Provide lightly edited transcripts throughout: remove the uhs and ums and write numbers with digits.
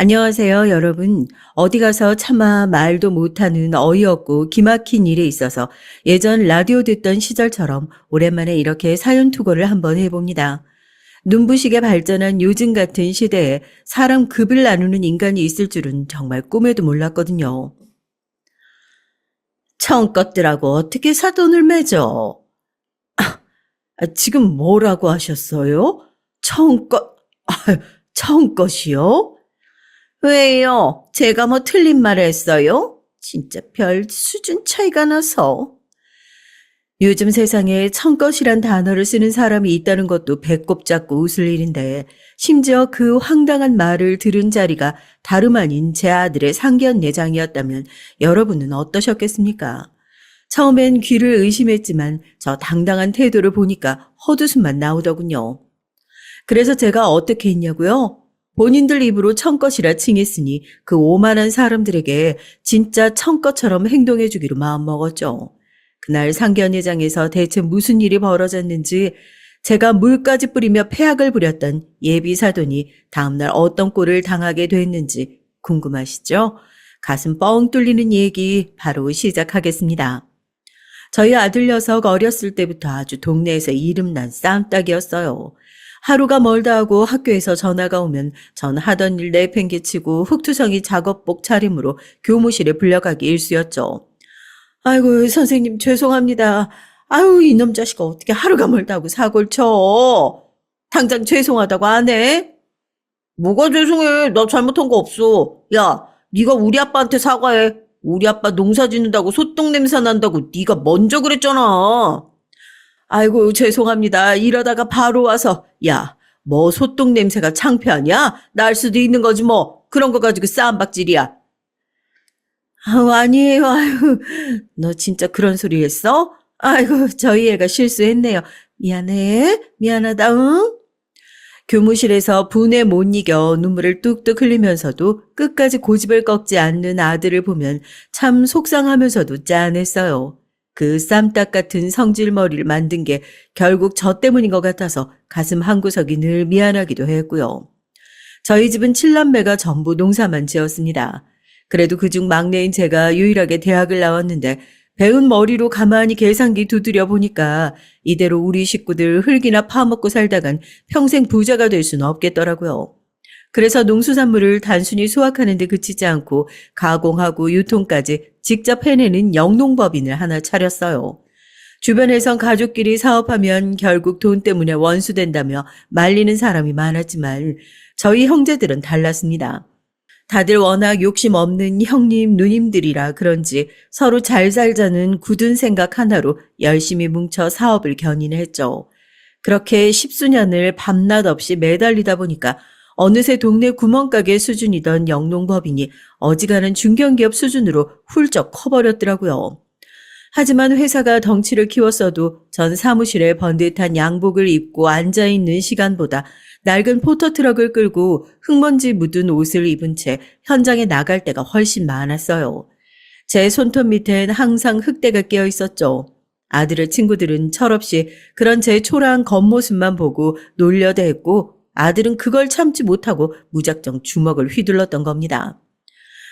안녕하세요, 여러분. 어디 가서 차마 말도 못하는 어이없고 기막힌 일에 있어서 예전 라디오 듣던 시절처럼 오랜만에 이렇게 사연 투고를 한번 해봅니다. 눈부시게 발전한 요즘 같은 시대에 사람 급을 나누는 인간이 있을 줄은 정말 꿈에도 몰랐거든요. 처음 것들하고 어떻게 사돈을 맺어? 지금 뭐라고 하셨어요? 처음 것, 아, 처음 것이요? 왜요? 제가 뭐 틀린 말을 했어요? 진짜 별 수준 차이가 나서. 요즘 세상에 청것이란 단어를 쓰는 사람이 있다는 것도 배꼽 잡고 웃을 일인데, 심지어 그 황당한 말을 들은 자리가 다름 아닌 제 아들의 상견례장이었다면 여러분은 어떠셨겠습니까? 처음엔 귀를 의심했지만 저 당당한 태도를 보니까 헛웃음만 나오더군요. 그래서 제가 어떻게 했냐고요? 본인들 입으로 청껏이라 칭했으니 그 오만한 사람들에게 진짜 청껏처럼 행동해 주기로 마음먹었죠. 그날 상견례장에서 대체 무슨 일이 벌어졌는지 제가 물까지 뿌리며 패악을 부렸던 예비 사돈이 다음날 어떤 꼴을 당하게 됐는지 궁금하시죠? 가슴 뻥 뚫리는 얘기 바로 시작하겠습니다. 저희 아들 녀석 어렸을 때부터 아주 동네에서 이름난 쌈딱이었어요. 하루가 멀다 하고 학교에서 전화가 오면 전 하던 일 내팽개치고 흙투성이 작업복 차림으로 교무실에 불려가기 일쑤였죠. 아이고 선생님 죄송합니다. 아유 이놈 자식아 어떻게 하루가 멀다 하고 사고를 쳐. 당장 죄송하다고 안 해? 뭐가 죄송해. 나 잘못한 거 없어. 야 네가 우리 아빠한테 사과해. 우리 아빠 농사 짓는다고 소똥 냄새 난다고 네가 먼저 그랬잖아. 아이고 죄송합니다. 이러다가 바로 와서 야, 뭐 소똥 냄새가 창피하냐? 날 수도 있는 거지 뭐. 그런 거 가지고 쌈박질이야. 아니에요. 아유, 너 진짜 그런 소리 했어? 아이고 저희 애가 실수했네요. 미안해. 미안하다. 응? 교무실에서 분에 못 이겨 눈물을 뚝뚝 흘리면서도 끝까지 고집을 꺾지 않는 아들을 보면 참 속상하면서도 짠했어요. 그 쌈딱 같은 성질머리를 만든 게 결국 저 때문인 것 같아서 가슴 한구석이 늘 미안하기도 했고요. 저희 집은 7남매가 전부 농사만 지었습니다. 그래도 그중 막내인 제가 유일하게 대학을 나왔는데 배운 머리로 가만히 계산기 두드려 보니까 이대로 우리 식구들 흙이나 파먹고 살다간 평생 부자가 될 수는 없겠더라고요. 그래서 농수산물을 단순히 수확하는 데 그치지 않고 가공하고 유통까지 직접 해내는 영농법인을 하나 차렸어요. 주변에선 가족끼리 사업하면 결국 돈 때문에 원수된다며 말리는 사람이 많았지만 저희 형제들은 달랐습니다. 다들 워낙 욕심 없는 형님, 누님들이라 그런지 서로 잘 살자는 굳은 생각 하나로 열심히 뭉쳐 사업을 견인했죠. 그렇게 십수년을 밤낮 없이 매달리다 보니까 어느새 동네 구멍가게 수준이던 영농법인이 어지간한 중견기업 수준으로 훌쩍 커버렸더라고요. 하지만 회사가 덩치를 키웠어도 전 사무실에 번듯한 양복을 입고 앉아있는 시간보다 낡은 포터트럭을 끌고 흙먼지 묻은 옷을 입은 채 현장에 나갈 때가 훨씬 많았어요. 제 손톱 밑엔 항상 흙대가 끼어 있었죠. 아들의 친구들은 철없이 그런 제 초라한 겉모습만 보고 놀려대했고 아들은 그걸 참지 못하고 무작정 주먹을 휘둘렀던 겁니다.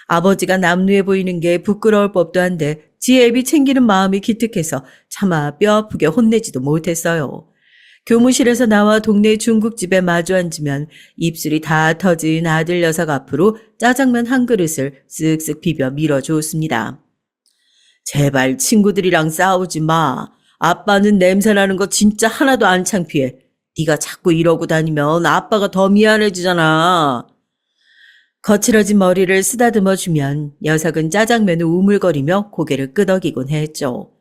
아버지가 남루해 보이는 게 부끄러울 법도 한데 지 애비 챙기는 마음이 기특해서 차마 뼈아프게 혼내지도 못했어요. 교무실에서 나와 동네 중국집에 마주 앉으면 입술이 다 터진 아들 녀석 앞으로 짜장면 한 그릇을 쓱쓱 비벼 밀어주었습니다. 제발 친구들이랑 싸우지 마. 아빠는 냄새나는 거 진짜 하나도 안 창피해. 네가 자꾸 이러고 다니면 아빠가 더 미안해지잖아. 거칠어진 머리를 쓰다듬어 주면 녀석은 짜장면을 우물거리며 고개를 끄덕이곤 했죠.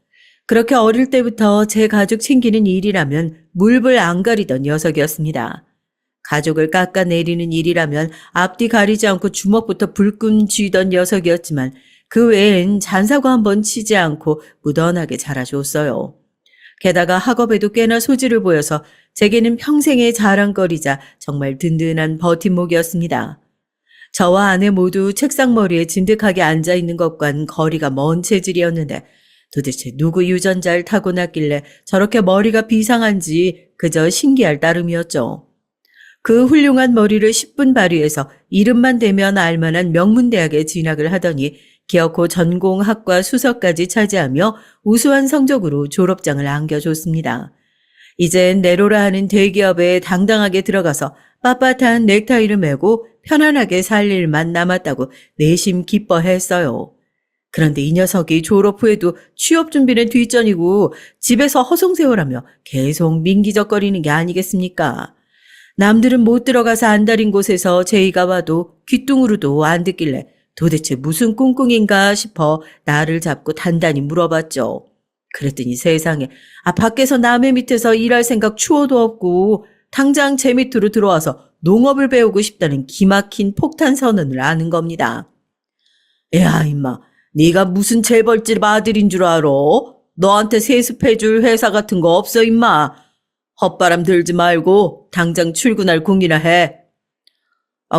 그렇게 어릴 때부터 제 가족 챙기는 일이라면 물불 안 가리던 녀석이었습니다. 가족을 깎아내리는 일이라면 앞뒤 가리지 않고 주먹부터 불끈 쥐던 녀석이었지만 그 외엔 잔사고 한번 치지 않고 무던하게 자라줬어요. 게다가 학업에도 꽤나 소질을 보여서 제게는 평생의 자랑거리자 정말 든든한 버팀목이었습니다. 저와 아내 모두 책상머리에 진득하게 앉아있는 것과는 거리가 먼 체질이었는데 도대체 누구 유전자를 타고났길래 저렇게 머리가 비상한지 그저 신기할 따름이었죠. 그 훌륭한 머리를 10분 발휘해서 이름만 대면 알만한 명문대학에 진학을 하더니 기어코 전공학과 수석까지 차지하며 우수한 성적으로 졸업장을 안겨줬습니다. 이젠 네로라 하는 대기업에 당당하게 들어가서 빳빳한 넥타이를 메고 편안하게 살 일만 남았다고 내심 기뻐했어요. 그런데 이 녀석이 졸업 후에도 취업 준비는 뒷전이고 집에서 허송세월하며 계속 민기적거리는 게 아니겠습니까? 남들은 못 들어가서 안달인 곳에서 제의가 와도 귀뚱으로도 안 듣길래 도대체 무슨 꿍꿍인가 싶어 나를 잡고 단단히 물어봤죠. 그랬더니 세상에 밖에서 남의 밑에서 일할 생각 추워도 없고 당장 제 밑으로 들어와서 농업을 배우고 싶다는 기막힌 폭탄 선언을 하는 겁니다. 야 임마 네가 무슨 재벌집 아들인 줄 알아? 너한테 세습해줄 회사 같은 거 없어 임마. 헛바람 들지 말고 당장 출근할 궁리나 해.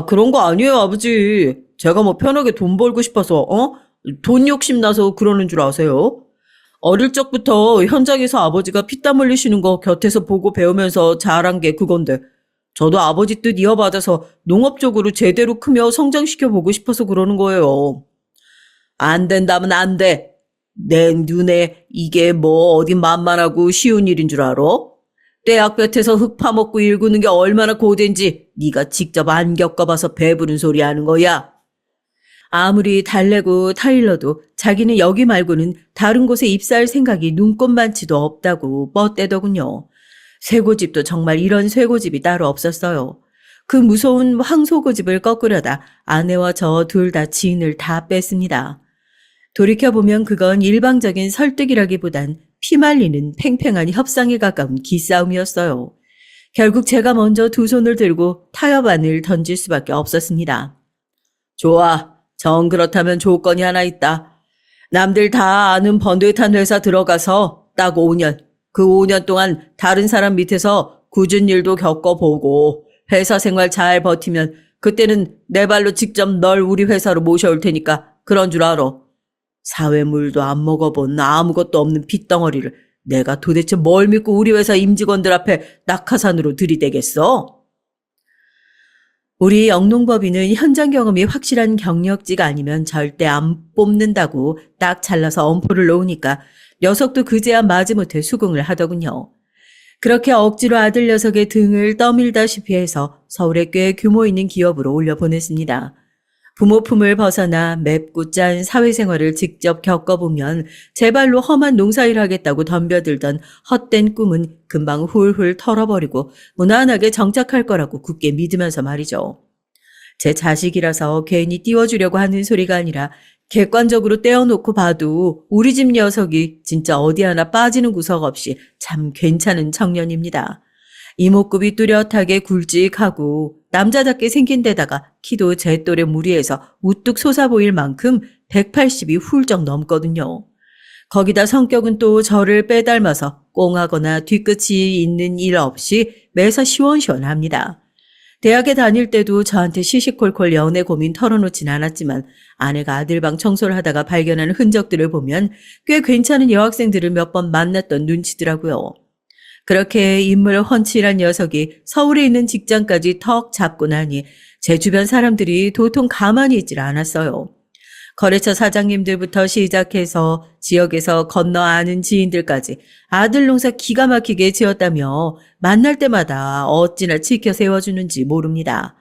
그런 거 아니에요 아버지. 제가 뭐 편하게 돈 벌고 싶어서 돈 욕심 나서 그러는 줄 아세요? 어릴 적부터 현장에서 아버지가 피땀 흘리시는 거 곁에서 보고 배우면서 자란 게 그건데 저도 아버지 뜻 이어받아서 농업 쪽으로 제대로 크며 성장시켜 보고 싶어서 그러는 거예요. 안 된다면 안 돼. 내 눈에 이게 뭐 어디 만만하고 쉬운 일인 줄 알아? 떼약볕에서 흙 파먹고 일구는 게 얼마나 고된지 네가 직접 안 겪어봐서 배부른 소리 하는 거야. 아무리 달래고 타일러도 자기는 여기 말고는 다른 곳에 입사할 생각이 눈꼽만치도 없다고 뻗대더군요. 쇠고집도 정말 이런 쇠고집이 따로 없었어요. 그 무서운 황소고집을 꺾으려다 아내와 저 둘 다 지인을 다 뺐습니다. 돌이켜보면 그건 일방적인 설득이라기보단 피말리는 팽팽한 협상에 가까운 기싸움이었어요. 결국 제가 먼저 두 손을 들고 타협안을 던질 수밖에 없었습니다. 좋아. 정 그렇다면 조건이 하나 있다. 남들 다 아는 번듯한 회사 들어가서 딱 5년. 그 5년 동안 다른 사람 밑에서 굳은 일도 겪어보고 회사 생활 잘 버티면 그때는 내 발로 직접 널 우리 회사로 모셔올 테니까 그런 줄 알아. 사회물도 안 먹어본 아무것도 없는 핏덩어리를 내가 도대체 뭘 믿고 우리 회사 임직원들 앞에 낙하산으로 들이대겠어? 우리 영농법인은 현장 경험이 확실한 경력직 아니면 절대 안 뽑는다고 딱 잘라서 엄포를 놓으니까 녀석도 그제야 마지못해 수긍을 하더군요. 그렇게 억지로 아들 녀석의 등을 떠밀다시피 해서 서울에 꽤 규모 있는 기업으로 올려보냈습니다. 부모 품을 벗어나 맵고 짠 사회생활을 직접 겪어보면 제발로 험한 농사일 하겠다고 덤벼들던 헛된 꿈은 금방 훌훌 털어버리고 무난하게 정착할 거라고 굳게 믿으면서 말이죠. 제 자식이라서 괜히 띄워주려고 하는 소리가 아니라 객관적으로 떼어놓고 봐도 우리 집 녀석이 진짜 어디 하나 빠지는 구석 없이 참 괜찮은 청년입니다. 이목구비 뚜렷하게 굵직하고 남자답게 생긴 데다가 키도 제 또래 무리해서 우뚝 솟아 보일 만큼 180이 훌쩍 넘거든요. 거기다 성격은 또 저를 빼닮아서 꽁하거나 뒤끝이 있는 일 없이 매사 시원시원합니다. 대학에 다닐 때도 저한테 시시콜콜 연애 고민 털어놓진 않았지만 아내가 아들방 청소를 하다가 발견한 흔적들을 보면 꽤 괜찮은 여학생들을 몇 번 만났던 눈치더라고요. 그렇게 인물 훤칠한 녀석이 서울에 있는 직장까지 턱 잡고 나니 제 주변 사람들이 도통 가만히 있질 않았어요. 거래처 사장님들부터 시작해서 지역에서 건너 아는 지인들까지 아들 농사 기가 막히게 지었다며 만날 때마다 어찌나 지켜 세워주는지 모릅니다.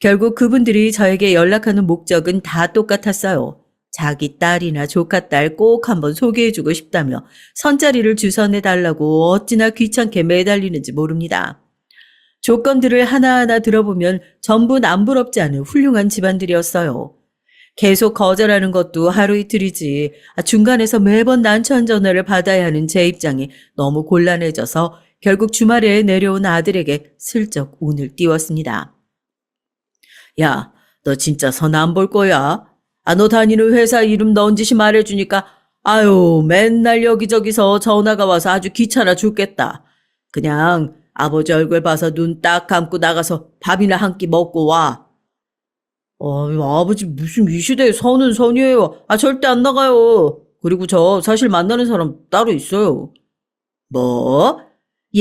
결국 그분들이 저에게 연락하는 목적은 다 똑같았어요. 자기 딸이나 조카딸 꼭 한번 소개해주고 싶다며 선자리를 주선해달라고 어찌나 귀찮게 매달리는지 모릅니다. 조건들을 하나하나 들어보면 전부 남부럽지 않은 훌륭한 집안들이었어요. 계속 거절하는 것도 하루 이틀이지 중간에서 매번 난처한 전화를 받아야 하는 제 입장이 너무 곤란해져서 결국 주말에 내려온 아들에게 슬쩍 운을 띄웠습니다. 야, 너 진짜 선 안 볼 거야? 너 다니는 회사 이름 넌지시 말해주니까 아유 맨날 여기저기서 전화가 와서 아주 귀찮아 죽겠다. 그냥 아버지 얼굴 봐서 눈 딱 감고 나가서 밥이나 한 끼 먹고 와. 아버지 무슨 이 시대에 선은 선이에요. 절대 안 나가요. 그리고 저 사실 만나는 사람 따로 있어요. 뭐?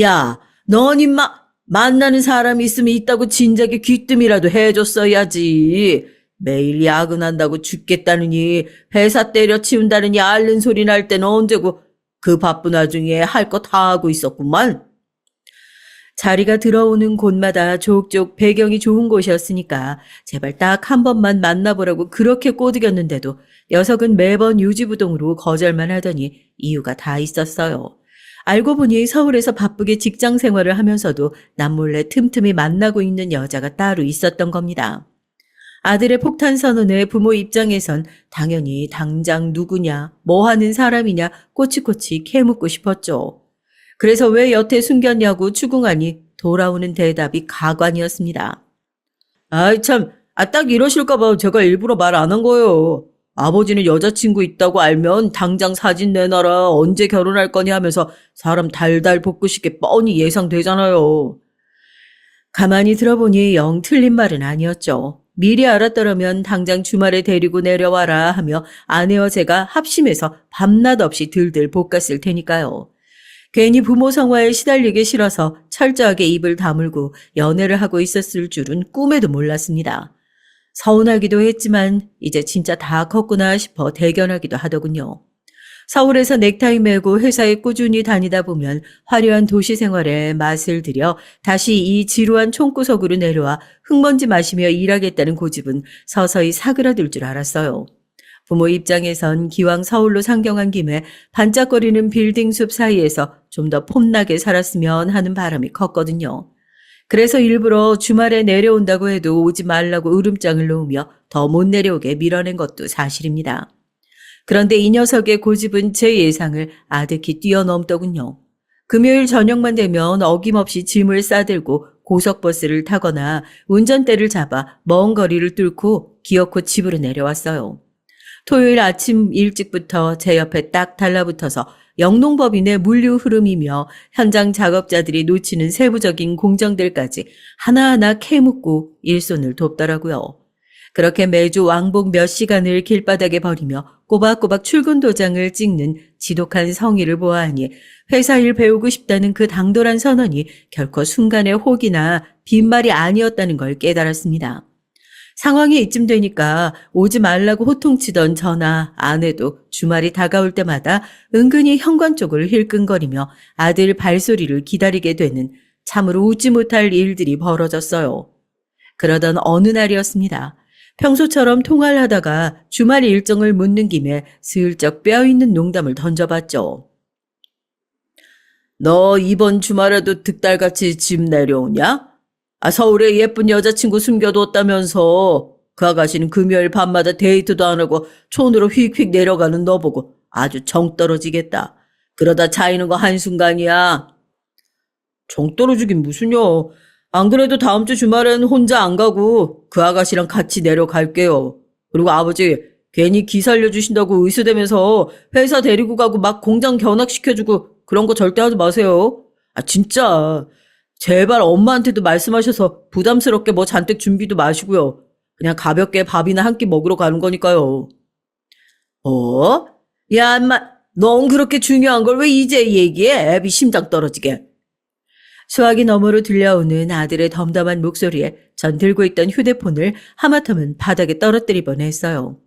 야, 넌 임마 만나는 사람이 있으면 있다고 진작에 귀뜸이라도 해줬어야지. 매일 야근한다고 죽겠다느니 회사 때려치운다느니 앓는 소리 날 때는 언제고 그 바쁜 와중에 할 거 다 하고 있었구만. 자리가 들어오는 곳마다 족족 배경이 좋은 곳이었으니까 제발 딱 한 번만 만나보라고 그렇게 꼬드겼는데도 녀석은 매번 유지부동으로 거절만 하더니 이유가 다 있었어요. 알고 보니 서울에서 바쁘게 직장 생활을 하면서도 남몰래 틈틈이 만나고 있는 여자가 따로 있었던 겁니다. 아들의 폭탄 선언에 부모 입장에선 당연히 당장 누구냐, 뭐 하는 사람이냐 꼬치꼬치 캐묻고 싶었죠. 그래서 왜 여태 숨겼냐고 추궁하니 돌아오는 대답이 가관이었습니다. 아이 참, 딱 이러실까봐 제가 일부러 말 안 한 거예요. 아버지는 여자친구 있다고 알면 당장 사진 내놔라, 언제 결혼할 거니 하면서 사람 달달 볶고 싶게 뻔히 예상되잖아요. 가만히 들어보니 영 틀린 말은 아니었죠. 미리 알았더라면 당장 주말에 데리고 내려와라 하며 아내와 제가 합심해서 밤낮 없이 들들 볶았을 테니까요. 괜히 부모 성화에 시달리기 싫어서 철저하게 입을 다물고 연애를 하고 있었을 줄은 꿈에도 몰랐습니다. 서운하기도 했지만 이제 진짜 다 컸구나 싶어 대견하기도 하더군요. 서울에서 넥타이 메고 회사에 꾸준히 다니다 보면 화려한 도시 생활에 맛을 들여 다시 이 지루한 총구석으로 내려와 흙먼지 마시며 일하겠다는 고집은 서서히 사그라들 줄 알았어요. 부모 입장에선 기왕 서울로 상경한 김에 반짝거리는 빌딩 숲 사이에서 좀 더 폼나게 살았으면 하는 바람이 컸거든요. 그래서 일부러 주말에 내려온다고 해도 오지 말라고 으름장을 놓으며 더 못 내려오게 밀어낸 것도 사실입니다. 그런데 이 녀석의 고집은 제 예상을 아득히 뛰어넘더군요. 금요일 저녁만 되면 어김없이 짐을 싸들고 고속버스를 타거나 운전대를 잡아 먼 거리를 뚫고 기어코 집으로 내려왔어요. 토요일 아침 일찍부터 제 옆에 딱 달라붙어서 영농법인의 물류 흐름이며 현장 작업자들이 놓치는 세부적인 공정들까지 하나하나 캐묻고 일손을 돕더라고요. 그렇게 매주 왕복 몇 시간을 길바닥에 버리며 꼬박꼬박 출근 도장을 찍는 지독한 성의를 보아하니 회사 일 배우고 싶다는 그 당돌한 선언이 결코 순간의 혹이나 빈말이 아니었다는 걸 깨달았습니다. 상황이 이쯤 되니까 오지 말라고 호통치던 저나 아내도 주말이 다가올 때마다 은근히 현관 쪽을 힐끔거리며 아들 발소리를 기다리게 되는 참으로 웃지 못할 일들이 벌어졌어요. 그러던 어느 날이었습니다. 평소처럼 통화를 하다가 주말 일정을 묻는 김에 슬쩍 뼈있는 농담을 던져봤죠. 너 이번 주말에도 득달같이 집 내려오냐? 서울에 예쁜 여자친구 숨겨뒀다면서 그 아가씨는 금요일 밤마다 데이트도 안 하고 촌으로 휙휙 내려가는 너 보고 아주 정 떨어지겠다. 그러다 차이는 거 한순간이야. 정 떨어지긴 무슨요. 안 그래도 다음 주 주말엔 혼자 안 가고 그 아가씨랑 같이 내려갈게요. 그리고 아버지 괜히 기 살려주신다고 의수대면서 회사 데리고 가고 막 공장 견학시켜주고 그런 거 절대 하지 마세요. 진짜. 제발 엄마한테도 말씀하셔서 부담스럽게 뭐 잔뜩 준비도 마시고요. 그냥 가볍게 밥이나 한 끼 먹으러 가는 거니까요. 야, 인마, 넌 그렇게 중요한 걸 왜 이제 얘기해? 애비 심장 떨어지게. 수화기 너머로 들려오는 아들의 덤덤한 목소리에 전 들고 있던 휴대폰을 하마터면 바닥에 떨어뜨리곤 했어요.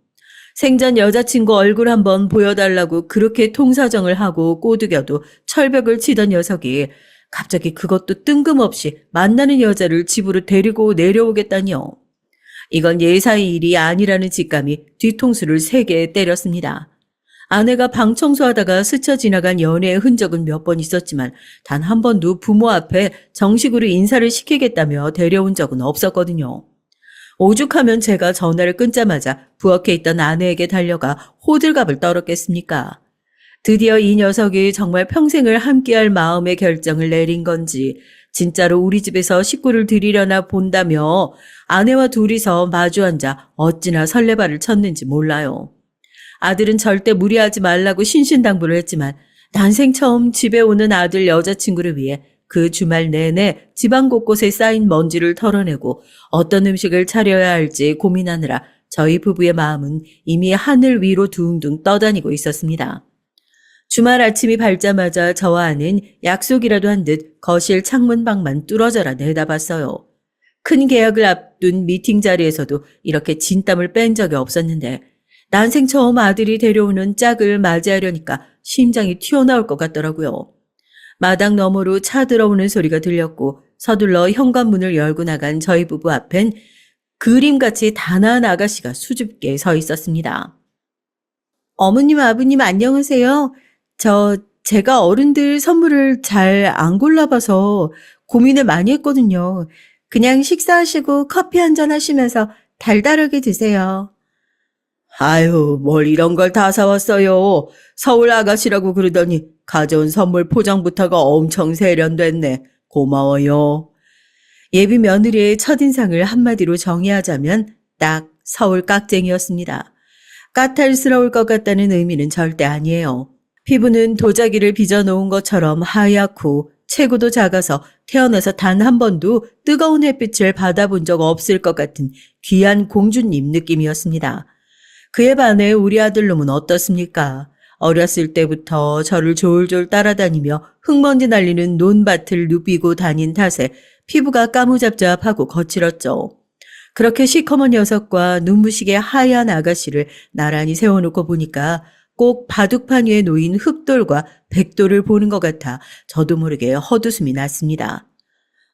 생전 여자친구 얼굴 한번 보여달라고 그렇게 통사정을 하고 꼬드겨도 철벽을 치던 녀석이 갑자기 그것도 뜬금없이 만나는 여자를 집으로 데리고 내려오겠다니요. 이건 예사의 일이 아니라는 직감이 뒤통수를 3개 때렸습니다. 아내가 방 청소하다가 스쳐 지나간 연애의 흔적은 몇 번 있었지만 단 한 번도 부모 앞에 정식으로 인사를 시키겠다며 데려온 적은 없었거든요. 오죽하면 제가 전화를 끊자마자 부엌에 있던 아내에게 달려가 호들갑을 떨었겠습니까? 드디어 이 녀석이 정말 평생을 함께할 마음의 결정을 내린 건지 진짜로 우리 집에서 식구를 들이려나 본다며 아내와 둘이서 마주 앉아 어찌나 설레발을 쳤는지 몰라요. 아들은 절대 무리하지 말라고 신신당부를 했지만 난생 처음 집에 오는 아들 여자친구를 위해 그 주말 내내 집안 곳곳에 쌓인 먼지를 털어내고 어떤 음식을 차려야 할지 고민하느라 저희 부부의 마음은 이미 하늘 위로 둥둥 떠다니고 있었습니다. 주말 아침이 밝자마자 저와 아는 약속이라도 한 듯 거실 창문방만 뚫어져라 내다봤어요. 큰 계약을 앞둔 미팅 자리에서도 이렇게 진땀을 뺀 적이 없었는데 난생 처음 아들이 데려오는 짝을 맞이하려니까 심장이 튀어나올 것 같더라고요. 마당 너머로 차 들어오는 소리가 들렸고 서둘러 현관문을 열고 나간 저희 부부 앞엔 그림같이 단아한 아가씨가 수줍게 서 있었습니다. 어머님, 아버님 안녕하세요. 제가 어른들 선물을 잘 안 골라봐서 고민을 많이 했거든요. 그냥 식사하시고 커피 한잔 하시면서 달달하게 드세요. 아유, 뭘 이런 걸 다 사왔어요. 서울 아가씨라고 그러더니 가져온 선물 포장부터가 엄청 세련됐네. 고마워요. 예비 며느리의 첫인상을 한마디로 정의하자면 딱 서울 깍쟁이였습니다. 까탈스러울 것 같다는 의미는 절대 아니에요. 피부는 도자기를 빚어놓은 것처럼 하얗고 체구도 작아서 태어나서 단 한 번도 뜨거운 햇빛을 받아본 적 없을 것 같은 귀한 공주님 느낌이었습니다. 그에 반해 우리 아들놈은 어떻습니까? 어렸을 때부터 저를 졸졸 따라다니며 흙먼지 날리는 논밭을 누비고 다닌 탓에 피부가 까무잡잡하고 거칠었죠. 그렇게 시커먼 녀석과 눈부시게 하얀 아가씨를 나란히 세워놓고 보니까 꼭 바둑판 위에 놓인 흑돌과 백돌을 보는 것 같아 저도 모르게 헛웃음이 났습니다.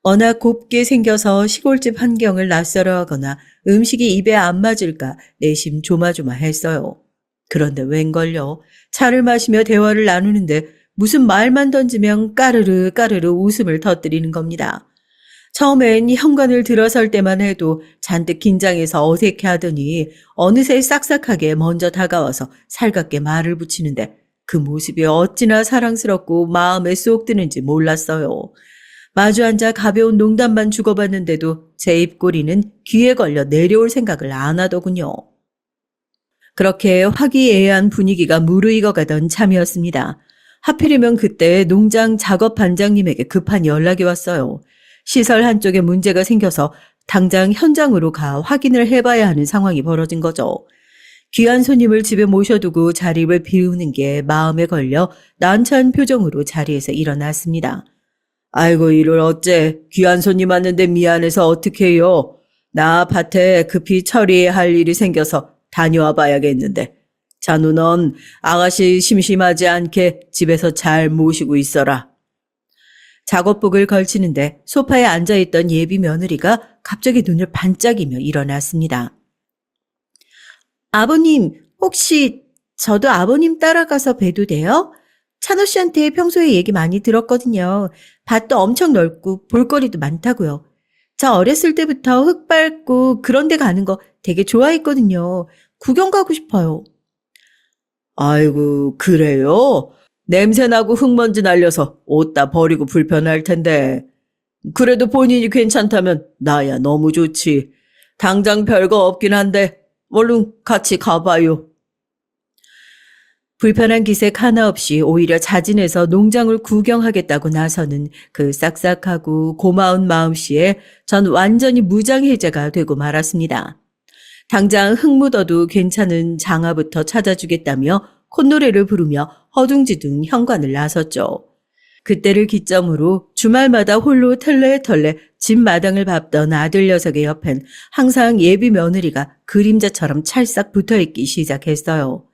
워낙 곱게 생겨서 시골집 환경을 낯설어하거나 음식이 입에 안 맞을까 내심 조마조마했어요. 그런데 웬걸요. 차를 마시며 대화를 나누는데 무슨 말만 던지면 까르르 까르르 웃음을 터뜨리는 겁니다. 처음엔 현관을 들어설 때만 해도 잔뜩 긴장해서 어색해하더니 어느새 싹싹하게 먼저 다가와서 살갑게 말을 붙이는데 그 모습이 어찌나 사랑스럽고 마음에 쏙 드는지 몰랐어요. 마주 앉아 가벼운 농담만 주고받는데도 제 입꼬리는 귀에 걸려 내려올 생각을 안 하더군요. 그렇게 화기애애한 분위기가 무르익어가던 참이었습니다. 하필이면 그때 농장 작업 반장님에게 급한 연락이 왔어요. 시설 한쪽에 문제가 생겨서 당장 현장으로 가 확인을 해봐야 하는 상황이 벌어진 거죠. 귀한 손님을 집에 모셔두고 자리를 비우는 게 마음에 걸려 난처한 표정으로 자리에서 일어났습니다. 아이고 이를 어째 귀한 손님 왔는데 미안해서 어떡해요. 나 밭에 급히 처리할 일이 생겨서 다녀와 봐야겠는데. 자누 넌 아가씨 심심하지 않게 집에서 잘 모시고 있어라. 작업복을 걸치는데 소파에 앉아있던 예비 며느리가 갑자기 눈을 반짝이며 일어났습니다. 아버님, 혹시 저도 아버님 따라가서 봬도 돼요? 찬호 씨한테 평소에 얘기 많이 들었거든요. 밭도 엄청 넓고 볼거리도 많다고요. 저 어렸을 때부터 흙 밟고 그런 데 가는 거 되게 좋아했거든요. 구경 가고 싶어요. 아이고, 그래요? 냄새나고 흙먼지 날려서 옷 다 버리고 불편할 텐데. 그래도 본인이 괜찮다면 나야 너무 좋지. 당장 별거 없긴 한데 얼른 같이 가봐요. 불편한 기색 하나 없이 오히려 자진해서 농장을 구경하겠다고 나서는 그 싹싹하고 고마운 마음씨에 전 완전히 무장해제가 되고 말았습니다. 당장 흙 묻어도 괜찮은 장화부터 찾아주겠다며 콧노래를 부르며 허둥지둥 현관을 나섰죠. 그때를 기점으로 주말마다 홀로 털레털레 집 마당을 밟던 아들 녀석의 옆엔 항상 예비 며느리가 그림자처럼 찰싹 붙어있기 시작했어요.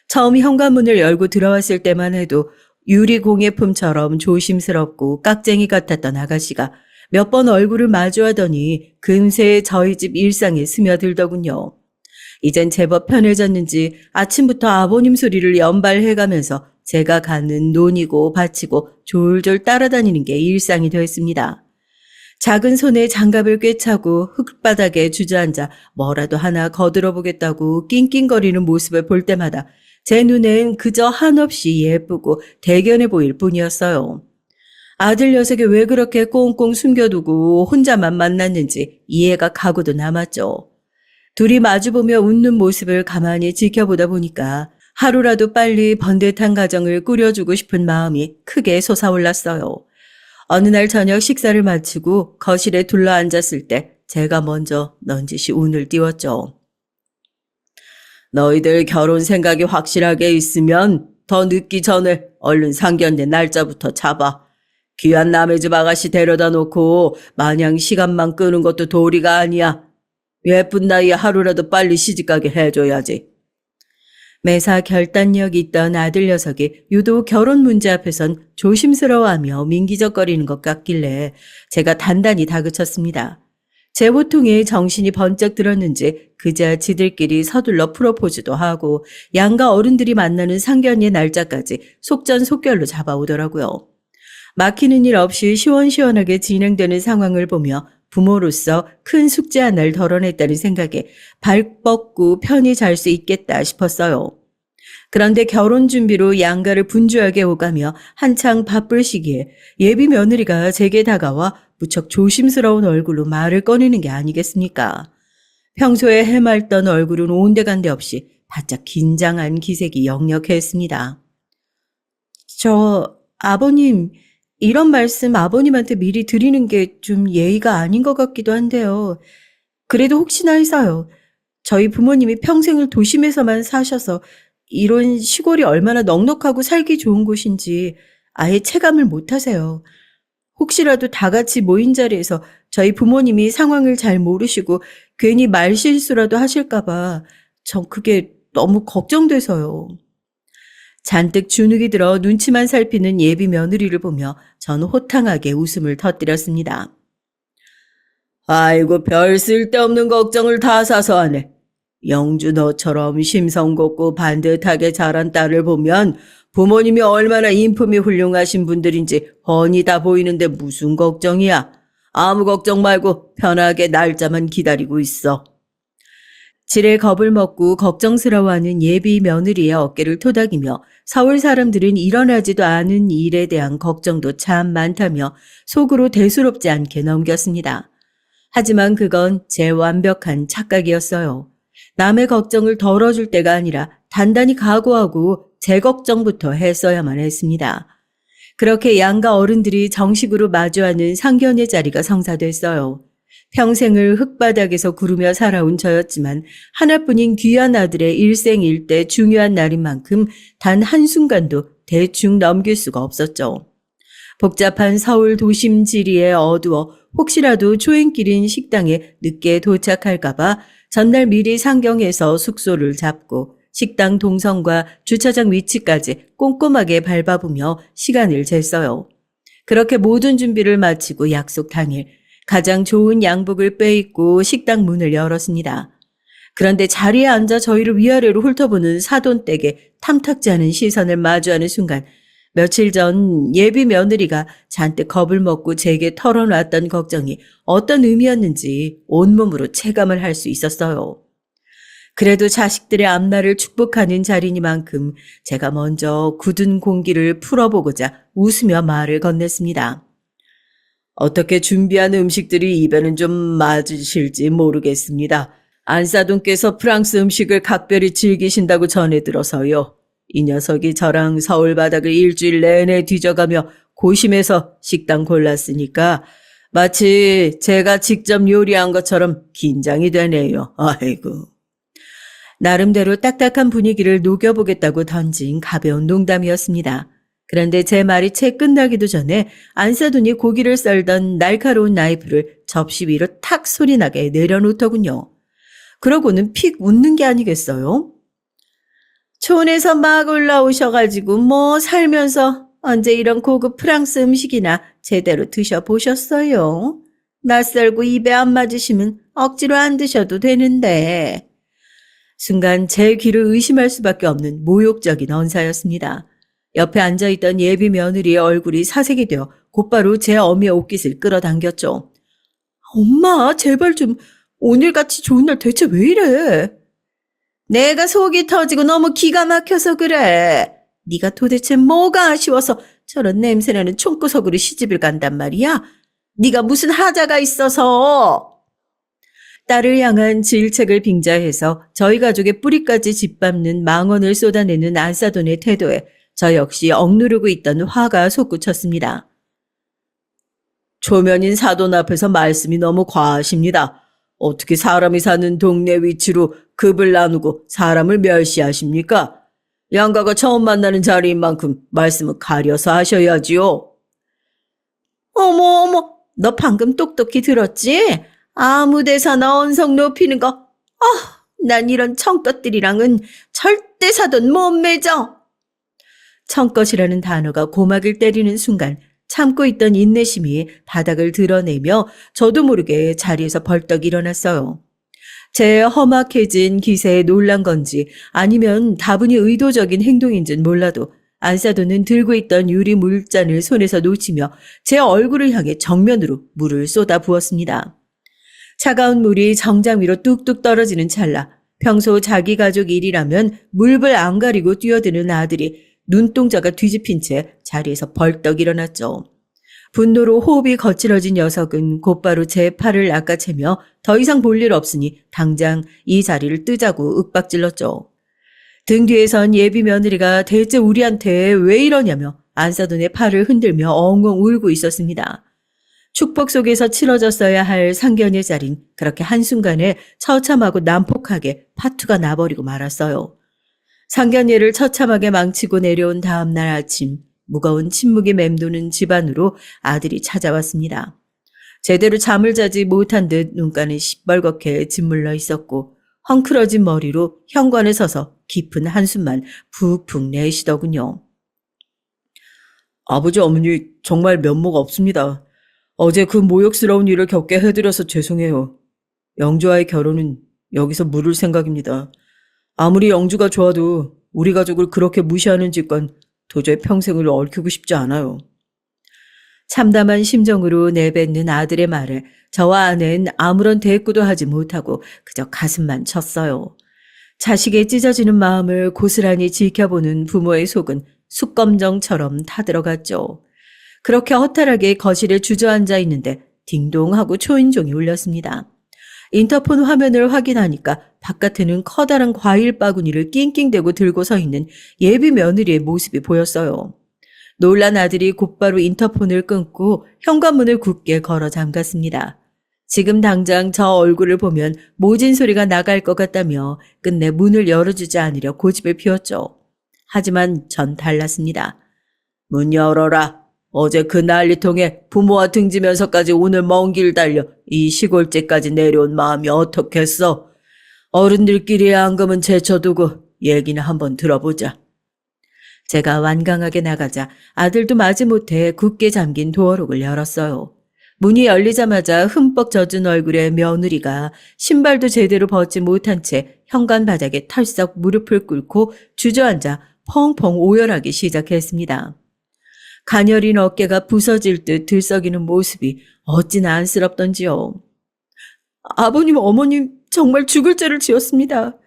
처음 현관문을 열고 들어왔을 때만 해도 유리 공예품처럼 조심스럽고 깍쟁이 같았던 아가씨가 몇 번 얼굴을 마주하더니 금세 저희 집 일상에 스며들더군요. 이젠 제법 편해졌는지 아침부터 아버님 소리를 연발해가면서 제가 가는 논이고 밭이고 졸졸 따라다니는 게 일상이 됐습니다. 작은 손에 장갑을 꿰차고 흙바닥에 주저앉아 뭐라도 하나 거들어 보겠다고 낑낑거리는 모습을 볼 때마다 제 눈엔 그저 한없이 예쁘고 대견해 보일 뿐이었어요. 아들 녀석이 왜 그렇게 꽁꽁 숨겨두고 혼자만 만났는지 이해가 가고도 남았죠. 둘이 마주보며 웃는 모습을 가만히 지켜보다 보니까 하루라도 빨리 번듯한 가정을 꾸려주고 싶은 마음이 크게 솟아올랐어요. 어느 날 저녁 식사를 마치고 거실에 둘러앉았을 때 제가 먼저 넌지시 운을 띄웠죠. 너희들 결혼 생각이 확실하게 있으면 더 늦기 전에 얼른 상견례 날짜부터 잡아. 귀한 남의 집 아가씨 데려다 놓고 마냥 시간만 끄는 것도 도리가 아니야. 예쁜 나이에 하루라도 빨리 시집가게 해줘야지. 매사 결단력 있던 아들 녀석이 유독 결혼 문제 앞에선 조심스러워하며 민기적거리는 것 같길래 제가 단단히 다그쳤습니다. 제 호통에 정신이 번쩍 들었는지 그자 지들끼리 서둘러 프로포즈도 하고 양가 어른들이 만나는 상견례 날짜까지 속전속결로 잡아오더라고요. 막히는 일 없이 시원시원하게 진행되는 상황을 보며 부모로서 큰 숙제 하나를 덜어냈다는 생각에 발 뻗고 편히 잘 수 있겠다 싶었어요. 그런데 결혼 준비로 양가를 분주하게 오가며 한창 바쁠 시기에 예비 며느리가 제게 다가와 무척 조심스러운 얼굴로 말을 꺼내는 게 아니겠습니까? 평소에 해맑던 얼굴은 온데간데 없이 바짝 긴장한 기색이 역력했습니다. 아버님, 이런 말씀 아버님한테 미리 드리는 게 좀 예의가 아닌 것 같기도 한데요. 그래도 혹시나 해서요. 저희 부모님이 평생을 도심에서만 사셔서 이런 시골이 얼마나 넉넉하고 살기 좋은 곳인지 아예 체감을 못 하세요. 혹시라도 다 같이 모인 자리에서 저희 부모님이 상황을 잘 모르시고 괜히 말실수라도 하실까봐 전 그게 너무 걱정돼서요. 잔뜩 주눅이 들어 눈치만 살피는 예비 며느리를 보며 전 호탕하게 웃음을 터뜨렸습니다. 아이고 별 쓸데없는 걱정을 다 사서 하네. 영주 너처럼 심성곱고 반듯하게 자란 딸을 보면 부모님이 얼마나 인품이 훌륭하신 분들인지 훤히 다 보이는데 무슨 걱정이야. 아무 걱정 말고 편하게 날짜만 기다리고 있어. 지레 겁을 먹고 걱정스러워하는 예비 며느리의 어깨를 토닥이며 서울 사람들은 일어나지도 않은 일에 대한 걱정도 참 많다며 속으로 대수롭지 않게 넘겼습니다. 하지만 그건 제 완벽한 착각이었어요. 남의 걱정을 덜어줄 때가 아니라 단단히 각오하고 제 걱정부터 했어야만 했습니다. 그렇게 양가 어른들이 정식으로 마주하는 상견례 자리가 성사됐어요. 평생을 흙바닥에서 구르며 살아온 저였지만 하나뿐인 귀한 아들의 일생일대 중요한 날인 만큼 단 한순간도 대충 넘길 수가 없었죠. 복잡한 서울 도심 지리에 어두워 혹시라도 초행길인 식당에 늦게 도착할까봐 전날 미리 상경해서 숙소를 잡고 식당 동선과 주차장 위치까지 꼼꼼하게 밟아보며 시간을 쟀어요. 그렇게 모든 준비를 마치고 약속 당일 가장 좋은 양복을 빼입고 식당 문을 열었습니다. 그런데 자리에 앉아 저희를 위아래로 훑어보는 사돈댁의 탐탁지 않은 시선을 마주하는 순간 며칠 전 예비 며느리가 잔뜩 겁을 먹고 제게 털어놨던 걱정이 어떤 의미였는지 온몸으로 체감을 할 수 있었어요. 그래도 자식들의 앞날을 축복하는 자리니만큼 제가 먼저 굳은 공기를 풀어보고자 웃으며 말을 건넸습니다. 어떻게 준비한 음식들이 입에는 좀 맞으실지 모르겠습니다. 안사돈께서 프랑스 음식을 각별히 즐기신다고 전해 들어서요. 이 녀석이 저랑 서울 바닥을 일주일 내내 뒤져가며 고심해서 식당 골랐으니까 마치 제가 직접 요리한 것처럼 긴장이 되네요. 아이고. 나름대로 딱딱한 분위기를 녹여보겠다고 던진 가벼운 농담이었습니다. 그런데 제 말이 채 끝나기도 전에 안사돈이 고기를 썰던 날카로운 나이프를 접시 위로 탁 소리나게 내려놓더군요. 그러고는 픽 웃는 게 아니겠어요? 촌에서 막 올라오셔가지고 뭐 살면서 언제 이런 고급 프랑스 음식이나 제대로 드셔보셨어요? 낯설고 입에 안 맞으시면 억지로 안 드셔도 되는데. 순간 제 귀를 의심할 수밖에 없는 모욕적인 언사였습니다. 옆에 앉아있던 예비 며느리의 얼굴이 사색이 되어 곧바로 제 어미의 옷깃을 끌어당겼죠. 엄마, 제발 좀 오늘같이 좋은 날 대체 왜 이래? 내가 속이 터지고 너무 기가 막혀서 그래. 네가 도대체 뭐가 아쉬워서 저런 냄새나는 총구석으로 시집을 간단 말이야? 네가 무슨 하자가 있어서. 딸을 향한 질책을 빙자해서 저희 가족의 뿌리까지 짓밟는 망언을 쏟아내는 안사돈의 태도에 저 역시 억누르고 있던 화가 솟구쳤습니다. 초면인 사돈 앞에서 말씀이 너무 과하십니다. 어떻게 사람이 사는 동네 위치로 급을 나누고 사람을 멸시하십니까? 양가가 처음 만나는 자리인 만큼 말씀을 가려서 하셔야지요. 어머, 어머, 너 방금 똑똑히 들었지? 아무 데서나 언성 높이는 거. 난 이런 청껏들이랑은 절대 사돈 못 맺어. 청껏이라는 단어가 고막을 때리는 순간 참고 있던 인내심이 바닥을 드러내며 저도 모르게 자리에서 벌떡 일어났어요. 제 험악해진 기세에 놀란 건지 아니면 다분히 의도적인 행동인지는 몰라도 안사돈은 들고 있던 유리 물잔을 손에서 놓치며 제 얼굴을 향해 정면으로 물을 쏟아 부었습니다. 차가운 물이 정장 위로 뚝뚝 떨어지는 찰나 평소 자기 가족 일이라면 물불 안 가리고 뛰어드는 아들이 눈동자가 뒤집힌 채 자리에서 벌떡 일어났죠. 분노로 호흡이 거칠어진 녀석은 곧바로 제 팔을 낚아채며 더 이상 볼 일 없으니 당장 이 자리를 뜨자고 윽박질렀죠. 등 뒤에선 예비 며느리가 대체 우리한테 왜 이러냐며 안사돈의 팔을 흔들며 엉엉 울고 있었습니다. 축복 속에서 치러졌어야 할 상견례 자린 그렇게 한순간에 처참하고 난폭하게 파투가 나버리고 말았어요. 상견례를 처참하게 망치고 내려온 다음 날 아침 무거운 침묵이 맴도는 집안으로 아들이 찾아왔습니다. 제대로 잠을 자지 못한 듯 눈가는 시뻘겋게 짓물러 있었고 헝클어진 머리로 현관에 서서 깊은 한숨만 푹푹 내쉬더군요. 아버지 어머니 정말 면모가 없습니다. 어제 그 모욕스러운 일을 겪게 해드려서 죄송해요. 영주와의 결혼은 여기서 무를 생각입니다. 아무리 영주가 좋아도 우리 가족을 그렇게 무시하는 짓관 도저히 평생을 얽히고 싶지 않아요. 참담한 심정으로 내뱉는 아들의 말에 저와 아내는 아무런 대꾸도 하지 못하고 그저 가슴만 쳤어요. 자식의 찢어지는 마음을 고스란히 지켜보는 부모의 속은 숯검정처럼 타들어갔죠. 그렇게 허탈하게 거실에 주저앉아 있는데 딩동하고 초인종이 울렸습니다. 인터폰 화면을 확인하니까 바깥에는 커다란 과일 바구니를 낑낑대고 들고 서 있는 예비 며느리의 모습이 보였어요. 놀란 아들이 곧바로 인터폰을 끊고 현관문을 굳게 걸어 잠갔습니다. 지금 당장 저 얼굴을 보면 모진 소리가 나갈 것 같다며 끝내 문을 열어주지 않으려 고집을 피웠죠. 하지만 전 달랐습니다. 문 열어라. 어제 그 난리통에 부모와 등지면서까지 오늘 먼 길 달려 이 시골집까지 내려온 마음이 어떻겠어. 어른들끼리의 앙금은 제쳐두고 얘기나 한번 들어보자. 제가 완강하게 나가자 아들도 마지못해 굳게 잠긴 도어록을 열었어요. 문이 열리자마자 흠뻑 젖은 얼굴의 며느리가 신발도 제대로 벗지 못한 채 현관 바닥에 털썩 무릎을 꿇고 주저앉아 펑펑 오열하기 시작했습니다. 가녀린 어깨가 부서질 듯 들썩이는 모습이 어찌나 안쓰럽던지요. 아버님, 어머님 정말 죽을 죄를 지었습니다.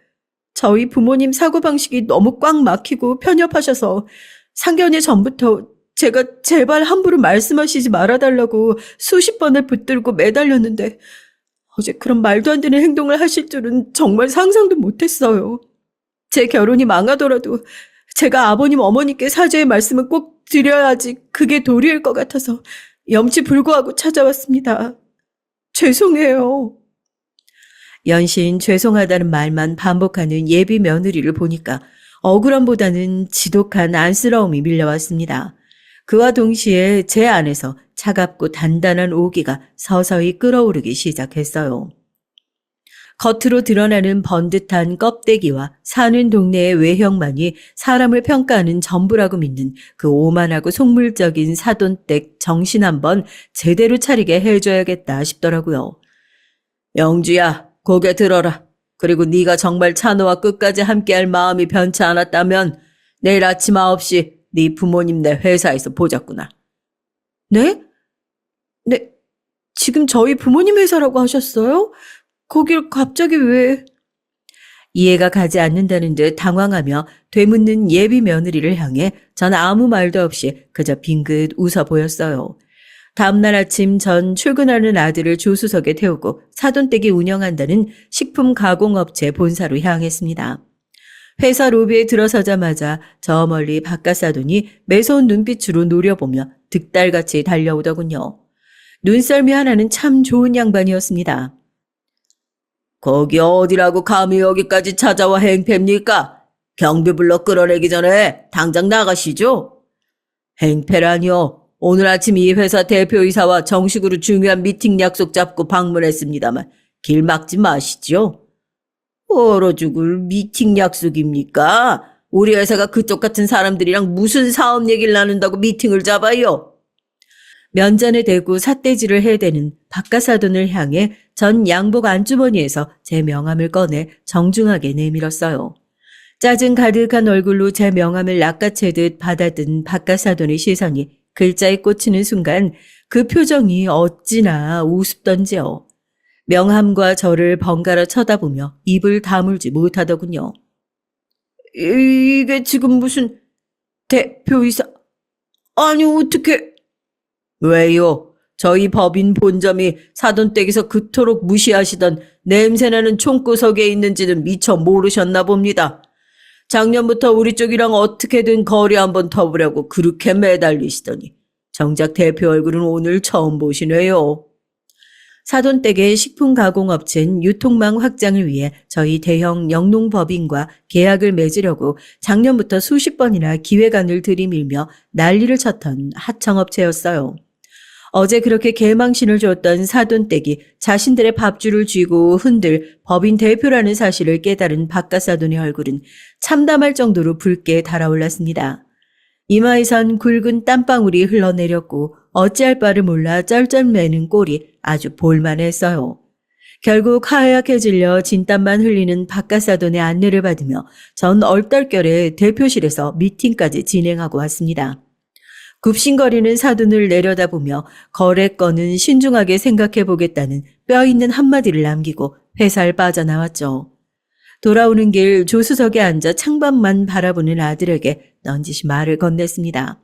저희 부모님 사고방식이 너무 꽉 막히고 편협하셔서 상견례 전부터 제가 제발 함부로 말씀하시지 말아달라고 수십 번을 붙들고 매달렸는데 어제 그런 말도 안 되는 행동을 하실 줄은 정말 상상도 못했어요. 제 결혼이 망하더라도 제가 아버님, 어머니께 사죄의 말씀을 꼭 드려야지 그게 도리일 것 같아서 염치불구하고 찾아왔습니다. 죄송해요. 연신 죄송하다는 말만 반복하는 예비 며느리를 보니까 억울함보다는 지독한 안쓰러움이 밀려왔습니다. 그와 동시에 제 안에서 차갑고 단단한 오기가 서서히 끓어오르기 시작했어요. 겉으로 드러나는 번듯한 껍데기와 사는 동네의 외형만이 사람을 평가하는 전부라고 믿는 그 오만하고 속물적인 사돈댁 정신 한번 제대로 차리게 해줘야겠다 싶더라고요. 영주야, 고개 들어라. 그리고 네가 정말 찬호와 끝까지 함께할 마음이 변치 않았다면 내일 아침 9시 네 부모님네 회사에서 보자꾸나. 네? 네, 지금 저희 부모님 회사라고 하셨어요? 거길 갑자기 왜? 이해가 가지 않는다는 듯 당황하며 되묻는 예비 며느리를 향해 전 아무 말도 없이 그저 빙긋 웃어 보였어요. 다음날 아침 전 출근하는 아들을 조수석에 태우고 사돈댁이 운영한다는 식품 가공업체 본사로 향했습니다. 회사 로비에 들어서자마자 저 멀리 바깥 사돈이 매서운 눈빛으로 노려보며 득달같이 달려오더군요. 눈썰미 하나는 참 좋은 양반이었습니다. 거기 어디라고 감히 여기까지 찾아와 행패입니까? 경비 불러 끌어내기 전에 당장 나가시죠. 행패라니요. 오늘 아침 이 회사 대표이사와 정식으로 중요한 미팅 약속 잡고 방문했습니다만 길 막지 마시죠. 얼어 죽을 미팅 약속입니까? 우리 회사가 그쪽 같은 사람들이랑 무슨 사업 얘기를 나눈다고 미팅을 잡아요? 면전에 대고 삿대질을 해대는 박가사돈을 향해 전 양복 안주머니에서 제 명함을 꺼내 정중하게 내밀었어요. 짜증 가득한 얼굴로 제 명함을 낚아채듯 받아든 박가사돈의 시선이 글자에 꽂히는 순간 그 표정이 어찌나 우습던지요. 명함과 저를 번갈아 쳐다보며 입을 다물지 못하더군요. 이게 지금 무슨 대표이사... 아니 어떻게... 왜요? 저희 법인 본점이 사돈댁에서 그토록 무시하시던 냄새나는 총구석에 있는지는 미처 모르셨나 봅니다. 작년부터 우리 쪽이랑 어떻게든 거리 한번 터보려고 그렇게 매달리시더니 정작 대표 얼굴은 오늘 처음 보시네요. 사돈댁의 식품가공업체는 유통망 확장을 위해 저희 대형 영농법인과 계약을 맺으려고 작년부터 수십 번이나 기획안을 들이밀며 난리를 쳤던 하청업체였어요. 어제 그렇게 개망신을 줬던 사돈댁이 자신들의 밥줄을 쥐고 흔들 법인 대표라는 사실을 깨달은 박가사돈의 얼굴은 참담할 정도로 붉게 달아올랐습니다. 이마에선 굵은 땀방울이 흘러내렸고 어찌할 바를 몰라 쩔쩔매는 꼴이 아주 볼만했어요. 결국 하얗게 질려 진땀만 흘리는 박가사돈의 안내를 받으며 전 얼떨결에 대표실에서 미팅까지 진행하고 왔습니다. 굽신거리는 사돈을 내려다보며 거래건은 신중하게 생각해보겠다는 뼈있는 한마디를 남기고 회사를 빠져나왔죠. 돌아오는 길 조수석에 앉아 창밖만 바라보는 아들에게 넌지시 말을 건넸습니다.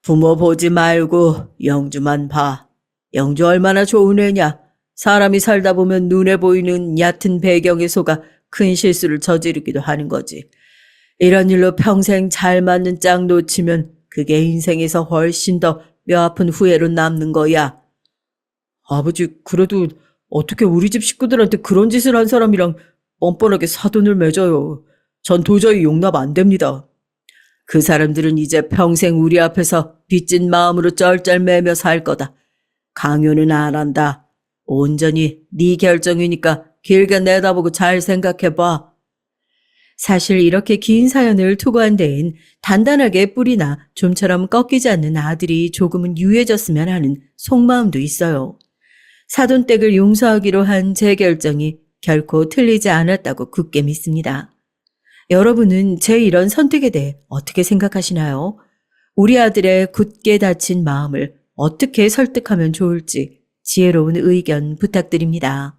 부모 보지 말고 영주만 봐. 영주 얼마나 좋은 애냐. 사람이 살다 보면 눈에 보이는 얕은 배경에 속아 큰 실수를 저지르기도 하는 거지. 이런 일로 평생 잘 맞는 짝 놓치면 그게 인생에서 훨씬 더 뼈아픈 후회로 남는 거야. 아버지, 그래도 어떻게 우리 집 식구들한테 그런 짓을 한 사람이랑 뻔뻔하게 사돈을 맺어요. 전 도저히 용납 안 됩니다. 그 사람들은 이제 평생 우리 앞에서 빚진 마음으로 쩔쩔매며 살 거다. 강요는 안 한다. 온전히 네 결정이니까 길게 내다보고 잘 생각해봐. 사실 이렇게 긴 사연을 투고한 데엔 단단하게 뿌리나 좀처럼 꺾이지 않는 아들이 조금은 유해졌으면 하는 속마음도 있어요. 사돈댁을 용서하기로 한 제 결정이 결코 틀리지 않았다고 굳게 믿습니다. 여러분은 제 이런 선택에 대해 어떻게 생각하시나요? 우리 아들의 굳게 닫힌 마음을 어떻게 설득하면 좋을지 지혜로운 의견 부탁드립니다.